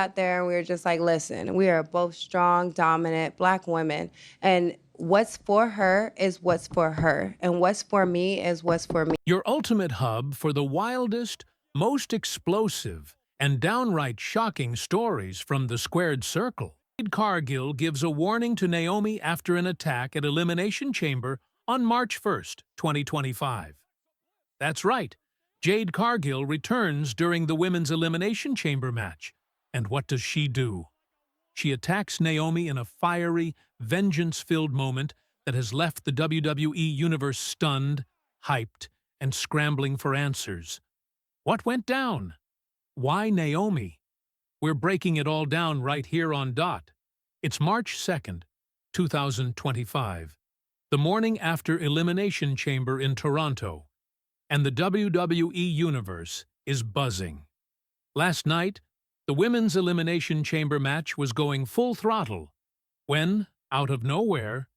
out there and we were just like, listen, we are both strong, dominant Black women. And what's for her is what's for her. And what's for me is what's for me. Your ultimate hub for the wildest, most explosive, and downright shocking stories from the squared circle. Jade Cargill gives a warning to Naomi after an attack at Elimination Chamber on March 1st, 2025. That's right, Jade Cargill returns during the Women's Elimination Chamber match. And what does she do? She attacks Naomi in a fiery, vengeance-filled moment that has left the WWE Universe stunned, hyped, and scrambling for answers. What went down? Why Naomi? We're breaking it all down right here on Dot. It's March 2nd, 2025, the morning after Elimination Chamber in Toronto, and the WWE Universe is buzzing. Last night, the Women's Elimination Chamber match was going full throttle when, out of nowhere,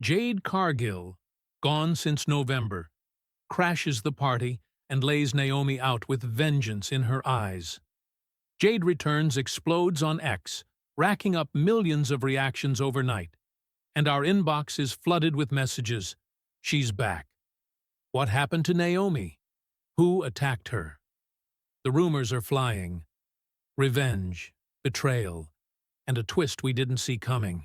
Jade Cargill, gone since November, crashes the party and lays Naomi out with vengeance in her eyes. Jade returns explodes on X, racking up millions of reactions overnight, and our inbox is flooded with messages. She's back. What happened to Naomi? Who attacked her? The rumors are flying. Revenge, betrayal, and a twist we didn't see coming.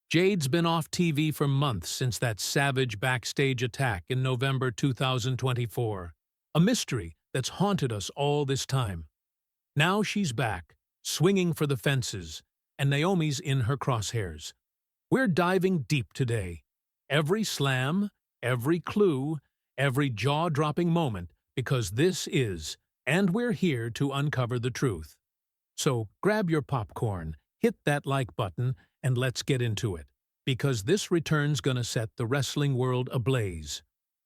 Jade's been off TV for months since that savage backstage attack in November 2024, a mystery that's haunted us all this time. Now she's back, swinging for the fences, and Naomi's in her crosshairs. We're diving deep today. Every slam, every clue, every jaw-dropping moment, because this is, and we're here to uncover the truth. So grab your popcorn, hit that like button, and let's get into it, because this return's gonna set the wrestling world ablaze.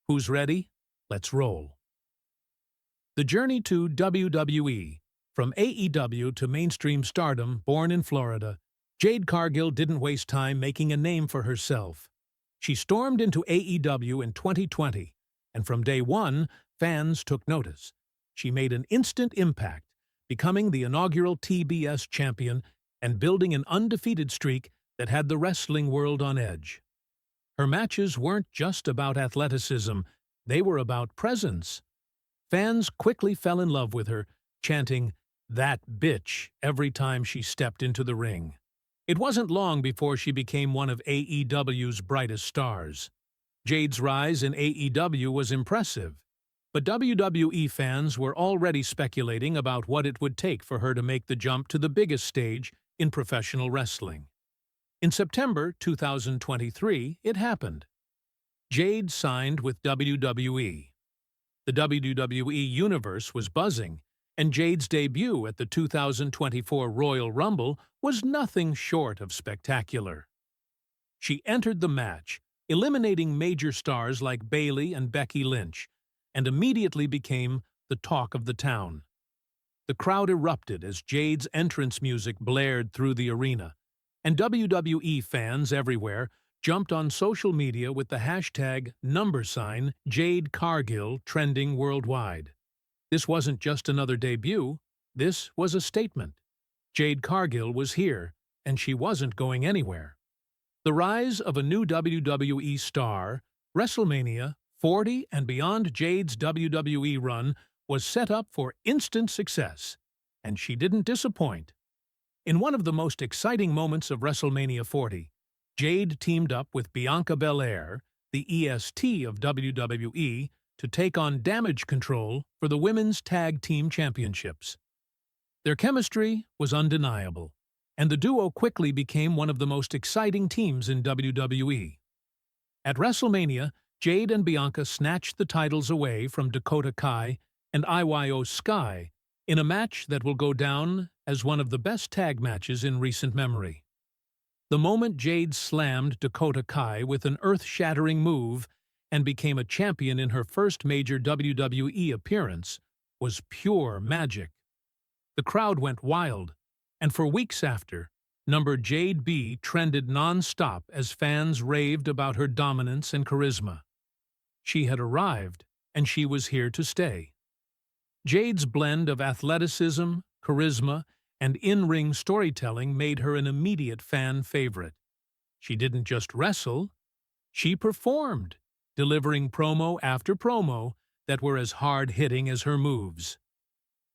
Who's ready? Let's roll. The journey to WWE. From AEW to mainstream stardom, born in Florida, Jade Cargill didn't waste time making a name for herself. She stormed into AEW in 2020, and from day one, fans took notice. She made an instant impact, becoming the inaugural TBS champion and building an undefeated streak that had the wrestling world on edge. Her matches weren't just about athleticism, they were about presence. Fans quickly fell in love with her, chanting, "That bitch," every time she stepped into the ring. It wasn't long before she became one of AEW's brightest stars. Jade's rise in AEW was impressive, but WWE fans were already speculating about what it would take for her to make the jump to the biggest stage in professional wrestling. In September 2023, it happened. Jade signed with WWE. The WWE Universe was buzzing, and Jade's debut at the 2024 Royal Rumble was nothing short of spectacular. She entered the match, eliminating major stars like Bayley and Becky Lynch, and immediately became the talk of the town. The crowd erupted as Jade's entrance music blared through the arena, and WWE fans everywhere jumped on social media with the hashtag #Jade Cargill trending worldwide. This wasn't just another debut, this was a statement. Jade Cargill was here, and she wasn't going anywhere. The rise of a new WWE star, WrestleMania 40 and beyond Jade's WWE run was set up for instant success, and she didn't disappoint. In one of the most exciting moments of WrestleMania 40, Jade teamed up with Bianca Belair, the EST of WWE, to take on Damage Control for the Women's Tag Team Championships. Their chemistry was undeniable, and the duo quickly became one of the most exciting teams in WWE. At WrestleMania, Jade and Bianca snatched the titles away from Dakota Kai and Io Sky in a match that will go down as one of the best tag matches in recent memory. The moment Jade slammed Dakota Kai with an earth-shattering move and became a champion in her first major WWE appearance was pure magic. The crowd went wild, and for weeks after, number Jade B trended non-stop as fans raved about her dominance and charisma. She had arrived, and she was here to stay. Jade's blend of athleticism, charisma, and in-ring storytelling made her an immediate fan favorite. She didn't just wrestle, she performed, delivering promo after promo that were as hard-hitting as her moves.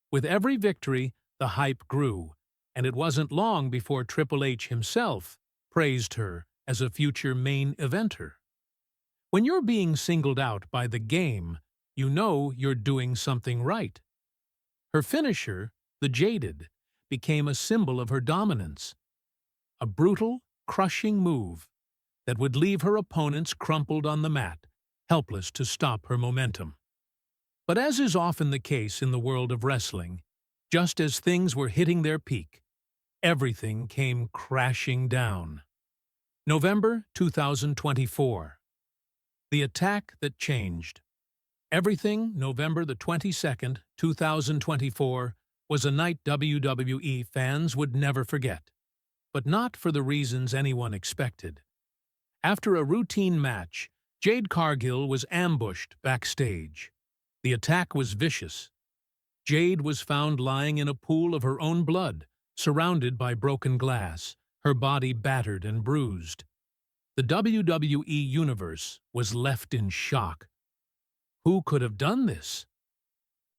With every victory, the hype grew, and it wasn't long before Triple H himself praised her as a future main eventer. When you're being singled out by the game, you know you're doing something right. Her finisher, the Jaded, became a symbol of her dominance. A brutal, crushing move that would leave her opponents crumpled on the mat, helpless to stop her momentum. But as is often the case in the world of wrestling, just as things were hitting their peak, everything came crashing down. November 2024. The attack that changed. Everything, November the 22nd, 2024, was a night WWE fans would never forget, but not for the reasons anyone expected. After a routine match, Jade Cargill was ambushed backstage. The attack was vicious. Jade was found lying in a pool of her own blood, surrounded by broken glass, her body battered and bruised. The WWE Universe was left in shock. Who could have done this?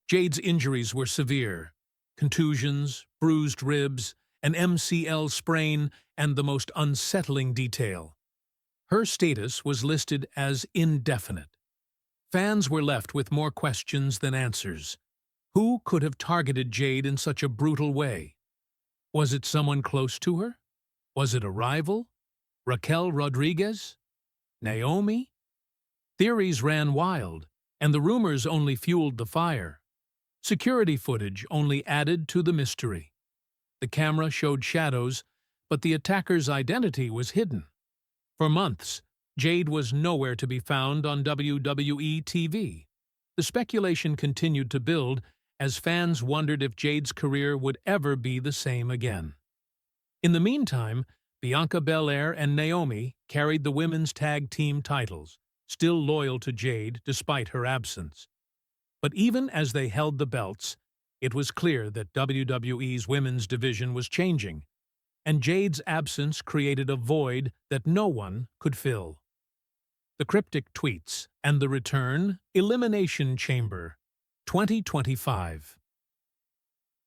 Jade's injuries were severe. Contusions, bruised ribs, an MCL sprain, and the most unsettling detail. Her status was listed as indefinite. Fans were left with more questions than answers. Who could have targeted Jade in such a brutal way? Was it someone close to her? Was it a rival? Raquel Rodriguez? Naomi? Theories ran wild, and the rumors only fueled the fire. Security footage only added to the mystery. The camera showed shadows, but the attacker's identity was hidden. For months, Jade was nowhere to be found on WWE TV. The speculation continued to build as fans wondered if Jade's career would ever be the same again. In the meantime, Bianca Belair and Naomi carried the women's tag team titles, still loyal to Jade despite her absence. But even as they held the belts, it was clear that WWE's women's division was changing, and Jade's absence created a void that no one could fill. The cryptic tweets and the return, Elimination Chamber, 2025.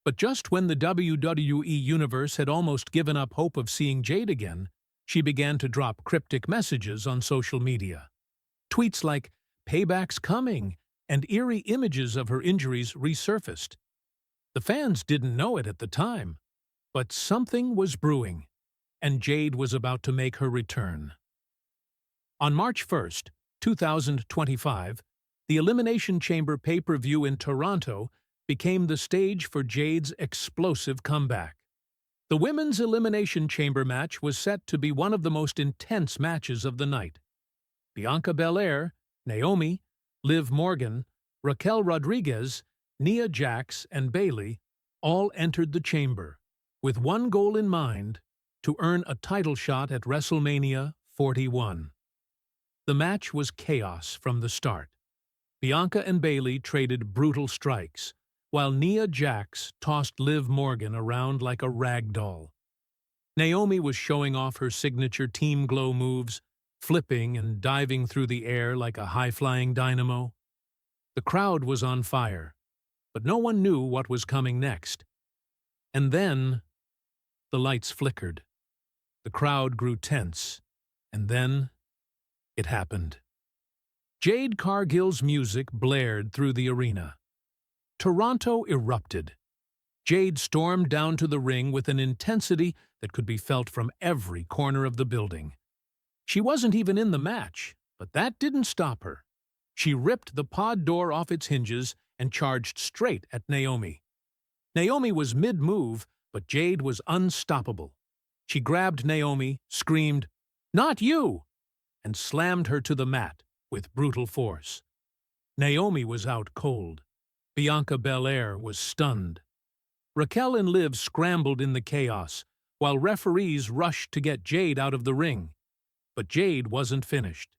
But just when the WWE Universe had almost given up hope of seeing Jade again, she began to drop cryptic messages on social media. Tweets like, "Payback's coming," and eerie images of her injuries resurfaced. The fans didn't know it at the time, but something was brewing, and Jade was about to make her return. On March 1st, 2025, the Elimination Chamber pay-per-view in Toronto became the stage for Jade's explosive comeback. The Women's Elimination Chamber match was set to be one of the most intense matches of the night. Bianca Belair, Naomi, Liv Morgan, Raquel Rodriguez, Nia Jax, and Bayley all entered the chamber, with one goal in mind: to earn a title shot at WrestleMania 41. The match was chaos from the start. Bianca and Bayley traded brutal strikes, while Nia Jax tossed Liv Morgan around like a rag doll. Naomi was showing off her signature Team Glow moves, flipping and diving through the air like a high-flying dynamo. The crowd was on fire, but no one knew what was coming next. And then, the lights flickered. The crowd grew tense, and then it happened. Jade Cargill's music blared through the arena. Toronto erupted. Jade stormed down to the ring with an intensity that could be felt from every corner of the building. She wasn't even in the match, but that didn't stop her. She ripped the pod door off its hinges and charged straight at Naomi. Naomi was mid-move, but Jade was unstoppable. She grabbed Naomi, screamed, "Not you!" and slammed her to the mat with brutal force. Naomi was out cold. Bianca Belair was stunned. Raquel and Liv scrambled in the chaos, while referees rushed to get Jade out of the ring. But Jade wasn't finished.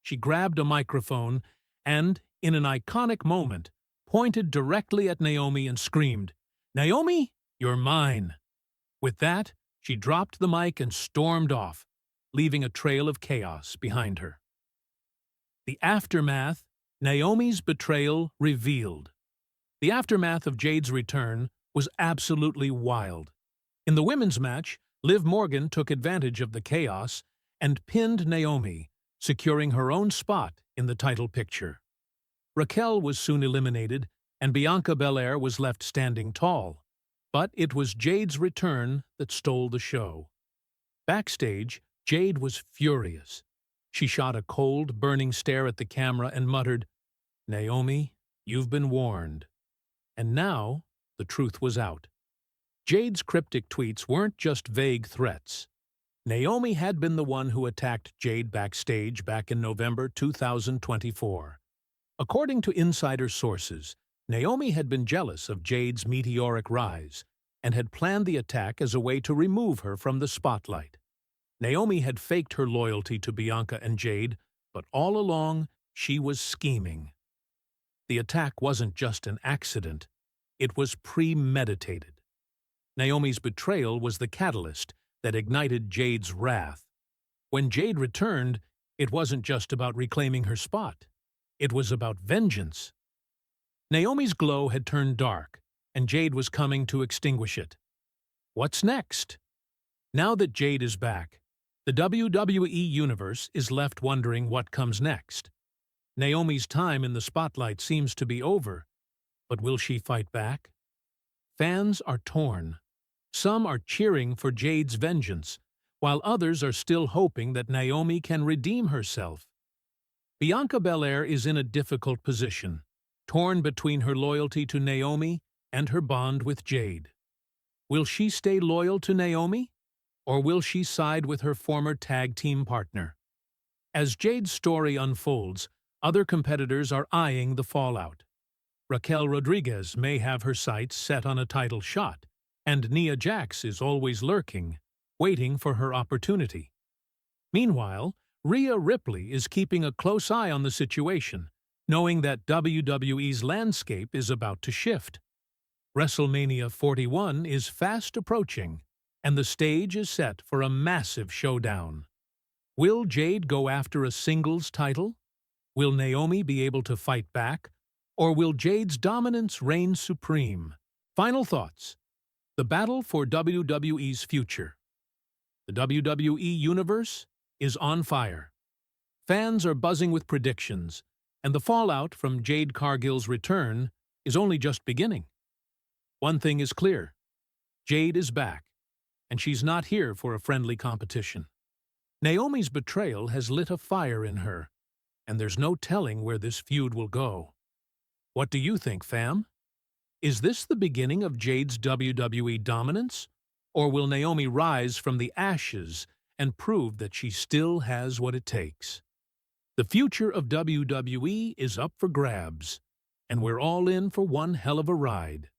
She grabbed a microphone and, in an iconic moment, pointed directly at Naomi and screamed, "Naomi, you're mine!" With that, she dropped the mic and stormed off, leaving a trail of chaos behind her. The aftermath, Naomi's betrayal revealed. The aftermath of Jade's return was absolutely wild. In the women's match, Liv Morgan took advantage of the chaos and pinned Naomi, securing her own spot in the title picture. Raquel was soon eliminated, and Bianca Belair was left standing tall. But it was Jade's return that stole the show. Backstage, Jade was furious. She shot a cold, burning stare at the camera and muttered, "Naomi, you've been warned." And now, the truth was out. Jade's cryptic tweets weren't just vague threats. Naomi had been the one who attacked Jade backstage back in November 2024. According to insider sources, Naomi had been jealous of Jade's meteoric rise and had planned the attack as a way to remove her from the spotlight. Naomi had faked her loyalty to Bianca and Jade, but all along, she was scheming. The attack wasn't just an accident, it was premeditated. Naomi's betrayal was the catalyst that ignited Jade's wrath. When Jade returned, it wasn't just about reclaiming her spot. It was about vengeance. Naomi's glow had turned dark, and Jade was coming to extinguish it. What's next? Now that Jade is back, the WWE Universe is left wondering what comes next. Naomi's time in the spotlight seems to be over, but will she fight back? Fans are torn. Some are cheering for Jade's vengeance, while others are still hoping that Naomi can redeem herself. Bianca Belair is in a difficult position, torn between her loyalty to Naomi and her bond with Jade. Will she stay loyal to Naomi, or will she side with her former tag team partner? As Jade's story unfolds, other competitors are eyeing the fallout. Raquel Rodriguez may have her sights set on a title shot, and Nia Jax is always lurking, waiting for her opportunity. Meanwhile, Rhea Ripley is keeping a close eye on the situation, knowing that WWE's landscape is about to shift. WrestleMania 41 is fast approaching, and the stage is set for a massive showdown. Will Jade go after a singles title? Will Naomi be able to fight back? Or will Jade's dominance reign supreme? Final thoughts. The battle for WWE's future. The WWE Universe is on fire. Fans are buzzing with predictions, and the fallout from Jade Cargill's return is only just beginning. One thing is clear. Jade is back, and she's not here for a friendly competition. Naomi's betrayal has lit a fire in her, and there's no telling where this feud will go. What do you think, fam? Is this the beginning of Jade's WWE dominance? Or will Naomi rise from the ashes and prove that she still has what it takes? The future of WWE is up for grabs, and we're all in for one hell of a ride.